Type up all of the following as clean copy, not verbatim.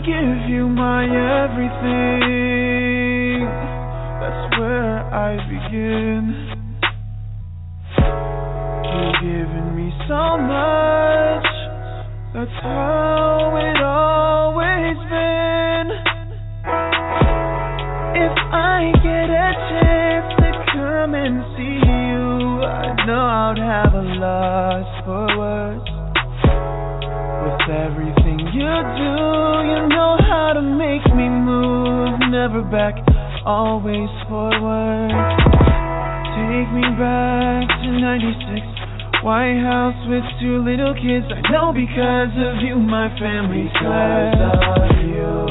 give you my everything. That's where I begin. You've given me so much. That's how it always been. If I get a chance to come and see you, I know I'd have a loss for words. With everything you do, you know how to make me move. Never back, always forward. Take me back to 96, White House with 2 little kids. I know because of you my family's glad. Do you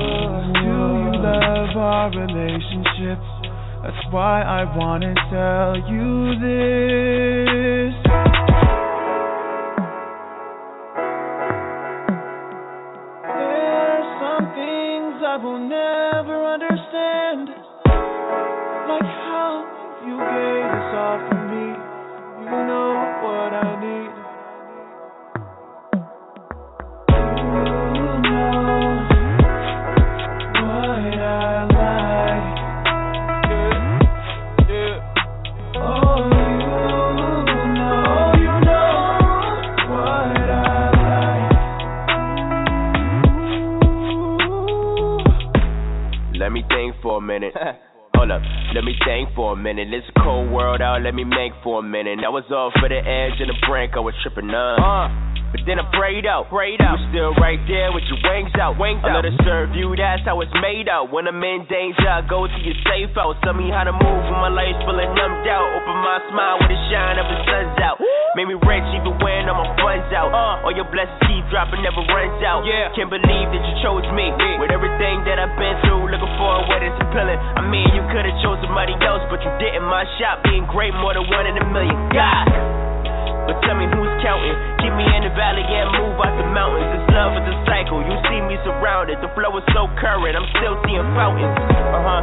love our relationship? That's why I wanna tell you this. There's some things I will never understand, like how you gave this all for me. You know what I need. You know what I like. Yeah. Oh, you know what I like. Let me think for a minute. Hold up, let me think for a minute. It's a cold world out, let me make for a minute. I was off for the edge and the brink, I was tripping on. But then I prayed out. You still right there with your wings out. I love to serve you, that's how it's made out. When I'm in danger, I go to your safe house. Tell me how to move when my life's feeling numbed out. Open my smile with the shine of the sun's out. Made me rich even when all my funds out. All your blessings keep dropping, never runs out. Can't believe that you chose me. With everything that I've been through, looking for a way that's appealing. I mean, you could've chose somebody else, but you didn't. My shot being great, more than 1 in a million. God. But tell me who's counting. Keep me in the valley and move out the mountains. This love is a cycle, you see me surrounded. The flow is so current, I'm still seeing fountains.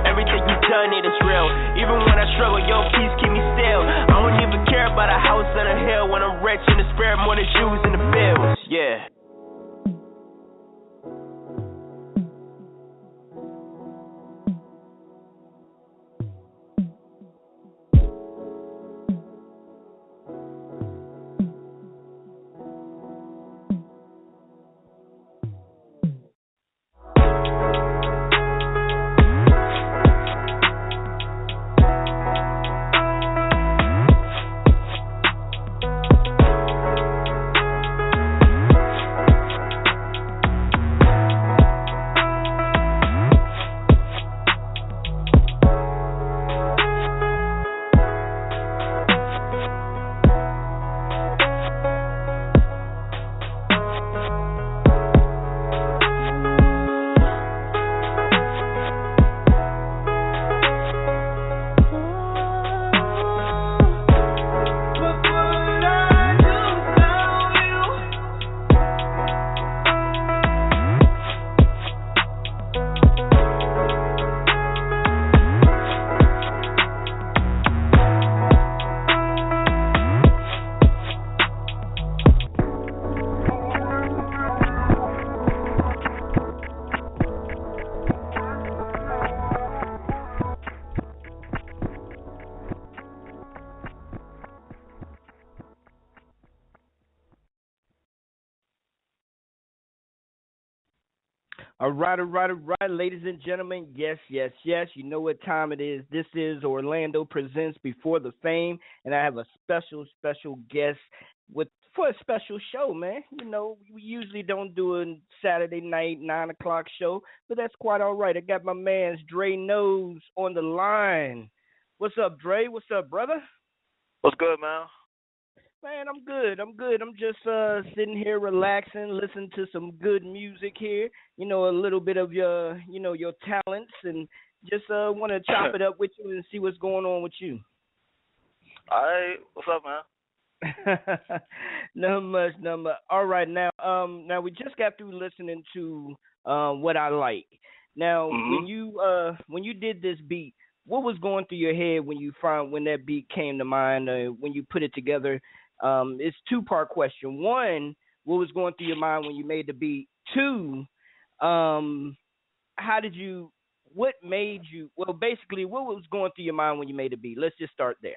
Everything you done, it is real. Even when I struggle, your peace keep me still. I don't even care about a house on a hill. When I'm rich in the spirit, more than shoes in the fields. Yeah. All right, ladies and gentlemen. Yes. You know what time it is. This is Orlando Presents Before the Fame, and I have a special guest for a special show, man. You know, we usually don't do a Saturday night 9 o'clock show, but that's quite all right. I got my man's Dre Knowss on the line. What's up, Dre? What's up, brother? What's good, man? Man, I'm good. I'm just sitting here relaxing, listening to some good music here. You know, a little bit of your talents, and just want to chop it up with you and see what's going on with you. All right. What's up, man? Not much. All right, now we just got through listening to What I Like. Now, when you did this beat, what was going through your head when that beat came to mind, when you put it together? It's 2-part question. 1, what was going through your mind when you made the beat? 2, How did you? What made you? Well, basically, what was going through your mind when you made a beat? Let's just start there.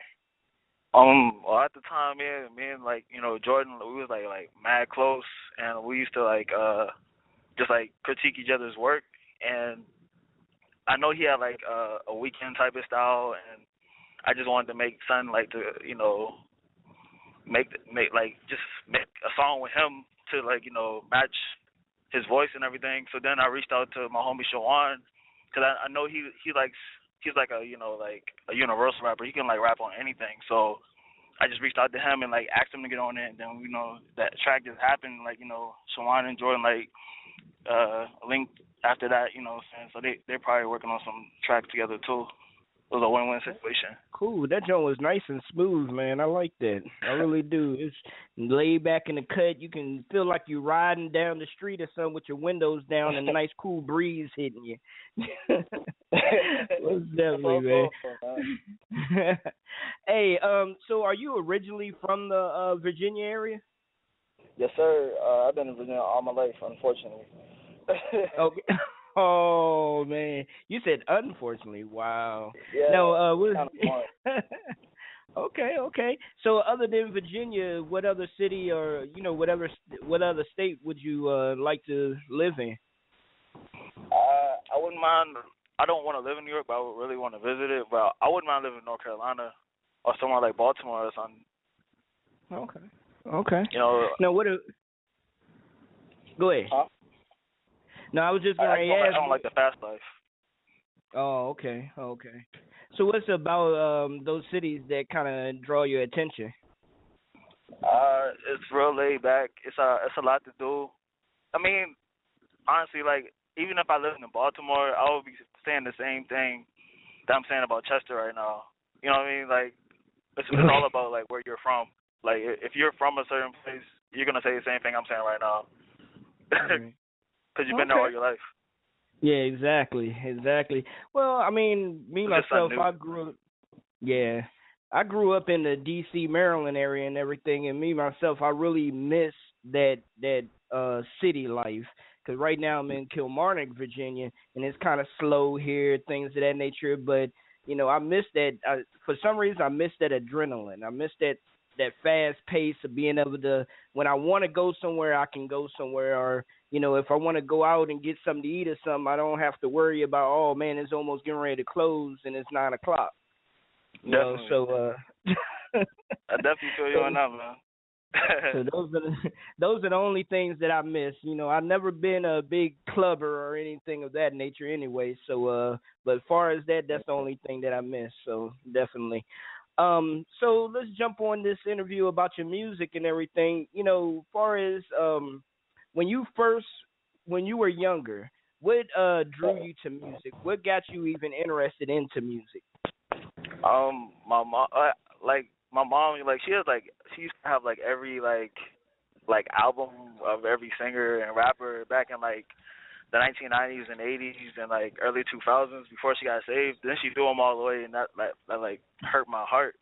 Well, at the time, me and like Jordan, we was like mad close, and we used to like just like critique each other's work, and I know he had like a weekend type of style, and I just wanted to make something like to make like just make a song with him to like match his voice and everything. So then I reached out to my homie Shawan, because I know he's like a like a universal rapper. He can like rap on anything. So I just reached out to him and like asked him to get on it. And then that track just happened. Like Shawan and Jordan like linked after that. So they're probably working on some tracks together too. It was a win-win situation. Cool. That joint was nice and smooth, man. I like that. I really do. It's laid back in the cut. You can feel like you're riding down the street or something with your windows down and a nice cool breeze hitting you. Most definitely, man. Hey, so are you originally from the Virginia area? Yes, sir. I've been in Virginia all my life, unfortunately. Okay. Oh man, you said unfortunately. Wow. Yeah. No, Okay. So other than Virginia, what other city or what other state would you like to live in? I wouldn't mind. I don't want to live in New York, but I would really want to visit it. But I wouldn't mind living in North Carolina or somewhere like Baltimore or something. Okay. Now go ahead. Huh? No, I was just going to ask. I don't like the fast life. Oh, okay. So what's about those cities that kind of draw your attention? It's real laid back. It's a lot to do. I mean, honestly, like even if I lived in Baltimore, I would be saying the same thing that I'm saying about Chester right now. You know what I mean? Like it's all about like where you're from. Like if you're from a certain place, you're gonna say the same thing I'm saying right now. Because you've been there all your life. Yeah, exactly. Well, I mean, myself, I grew up in the D.C., Maryland area and everything, and myself, I really miss that city life. Because right now I'm in Kilmarnock, Virginia, and it's kind of slow here, things of that nature. But, I miss that. For some reason, I miss that adrenaline. I miss that fast pace of being able to, when I want to go somewhere, I can go somewhere. Or, if I want to go out and get something to eat or something, I don't have to worry about, oh, man, it's almost getting ready to close and it's 9 o'clock. Definitely. So I definitely feel you on that, man. So those are the only things that I miss. I've never been a big clubber or anything of that nature anyway. So, but as far as that's the only thing that I miss. So definitely. So let's jump on this interview about your music and everything. As far as when you were younger, what drew you to music? What got you even interested into music? My mom, she used to have like every like album of every singer and rapper back in like the 1990s and 80s and like early 2000s before she got saved. Then she threw them all away, and that like hurt my heart.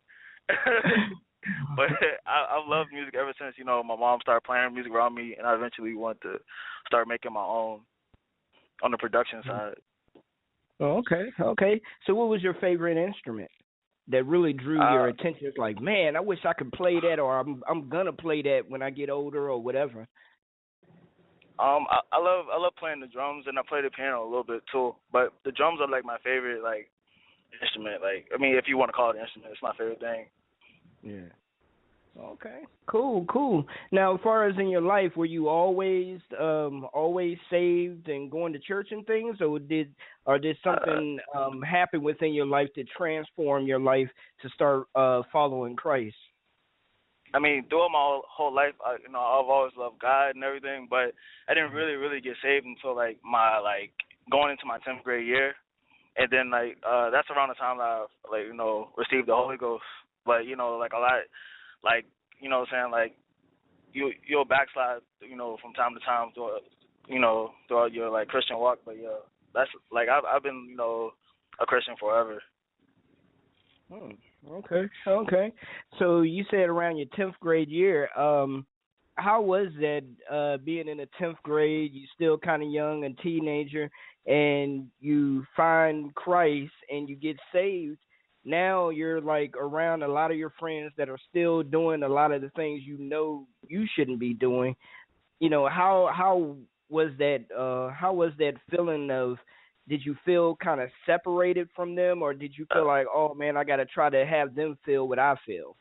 But I've loved music ever since my mom started playing music around me, and I eventually wanted to start making my own on the production side. Oh, okay. So what was your favorite instrument that really drew your attention? It's like, man, I wish I could play that, or I'm gonna play that when I get older, or whatever. I love playing the drums, and I play the piano a little bit too. But the drums are like my favorite like instrument. Like, I mean, if you want to call it an instrument, it's my favorite thing. Yeah. Okay. Cool. Now, as far as in your life, were you always saved and going to church and things, or did something happen within your life to transform your life to start following Christ? I mean, throughout my whole life, I've always loved God and everything, but I didn't really get saved until my going into my 10th grade year, and then that's around the time that I received the Holy Ghost. But a lot, what I'm saying, you'll backslide, from time to time throughout your Christian walk. But that's I've been a Christian forever. Okay. So you said around your 10th grade year. how was that being in the 10th grade? You still kind of young, a teenager, and you find Christ and you get saved. Now you're like around a lot of your friends that are still doing a lot of the things you know you shouldn't be doing. You know, how was that? How was that feeling of? Did you feel kind of separated from them, or did you feel like, oh man, I got to try to have them feel what I feel?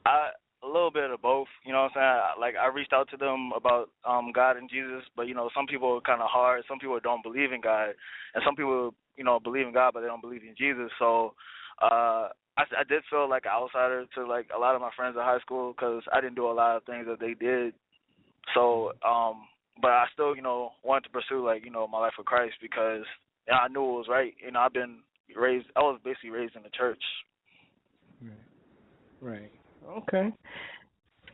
A little bit of both, you know what I'm saying? Like, I reached out to them about God and Jesus, but, you know, some people are kind of hard. Some people don't believe in God, and some people, you know, believe in God, but they don't believe in Jesus. So I did feel like an outsider to, like, a lot of my friends in high school because I didn't do a lot of things that they did. So, but I still, you know, wanted to pursue, like, you know, my life with Christ because I knew it was right. You know, I was basically raised in the church. Right. Okay.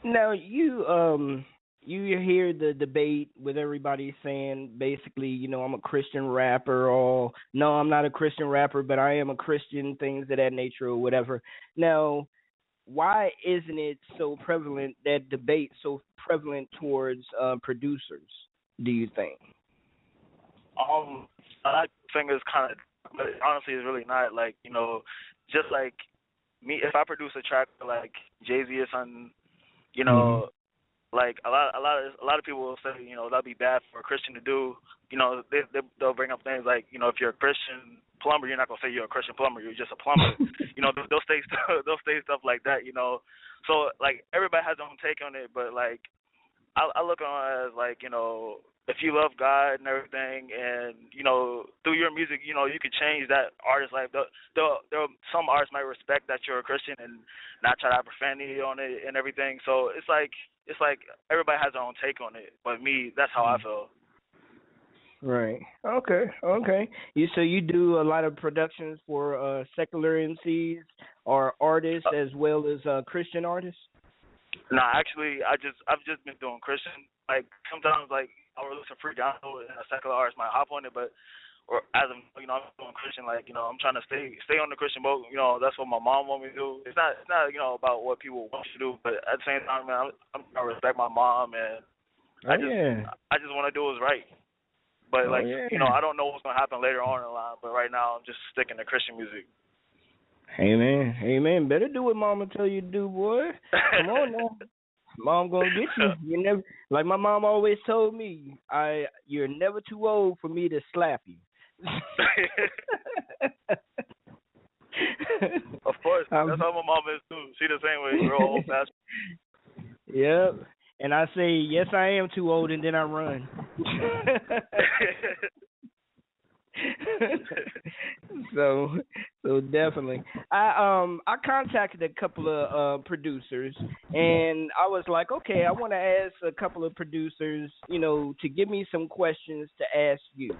Now you hear the debate with everybody saying basically, you know, I'm a Christian rapper, or no, I'm not a Christian rapper, but I am a Christian, things of that nature or whatever. Now, why isn't it so prevalent, that debate so prevalent towards producers, do you think? I think it's kind of, but honestly, it's really not. Like, you know, just like me, if I produce a track for like Jay-Z or something, you know, like a lot of people will say, you know, that'd be bad for a Christian to do. You know, they'll bring up things like, you know, if you're a Christian plumber, you're not gonna say you're a Christian plumber. You're just a plumber. You know, they'll say stuff like that. You know, so like everybody has their own take on it, but like I look on it as like, you know, if you love God and everything, and you know, through your music, you know, you could change that artist's life. Some artists might respect that you're a Christian and not try to have profanity on it and everything. So it's like everybody has their own take on it. But me, that's how I feel. Right. Okay. So you do a lot of productions for secular MCs or artists as well as Christian artists? Nah, actually, I've just been doing Christian. Like sometimes, like I'll release a free download and a secular artist might hop on it, but or as I'm, you know, I'm doing Christian. Like, you know, I'm trying to stay on the Christian boat. You know, that's what my mom want me to do. It's not you know, about what people want you to do, but at the same time, man, I respect my mom, and I just want to do what's right. But you know, I don't know what's gonna happen later on in the line. But right now, I'm just sticking to Christian music. Amen. Better do what Mama tell you to do, boy. Come on now. Mom gonna get you. You never, like my mom always told me, you're never too old for me to slap you. Of course, that's how my mom is too. She the same way. You're old fashioned. Yep. And I say, yes, I am too old, and then I run. So definitely, I contacted a couple of producers, and I was like, okay, I want to ask a couple of producers, you know, to give me some questions to ask you,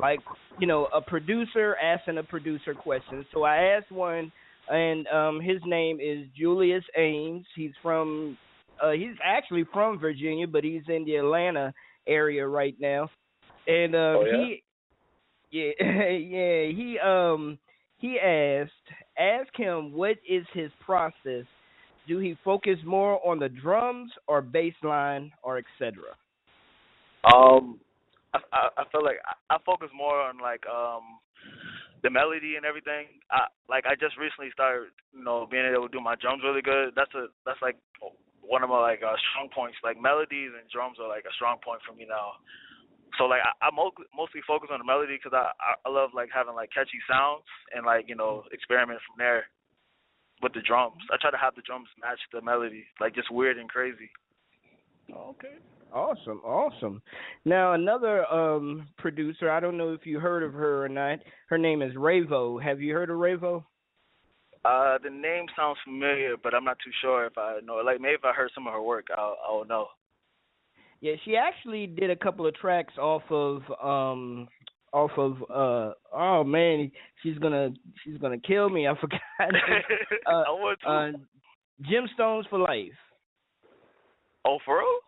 like, you know, a producer asking a producer question. So I asked one, and his name is Julius Ames. He's actually from Virginia, but he's in the Atlanta area right now, and he ask him what is his process. Do he focus more on the drums or bass line or etc.? I feel like I focus more on like the melody and everything. I just recently started, you know, being able to do my drums really good. That's like one of my like strong points. Like melodies and drums are like a strong point for me now. So like I mostly focus on the melody because I love like having like catchy sounds and like, you know, experiment from there with the drums. I try to have the drums match the melody, like just weird and crazy. Okay. Awesome. Now another producer, I don't know if you heard of her or not. Her name is Ravo. Have you heard of Ravo? The name sounds familiar, but I'm not too sure if I know. Like maybe if I heard some of her work, I'll know. Yeah, she actually did a couple of tracks off of oh man, she's gonna kill me. I forgot. I would too. Gemstones for Life. Oh, for real?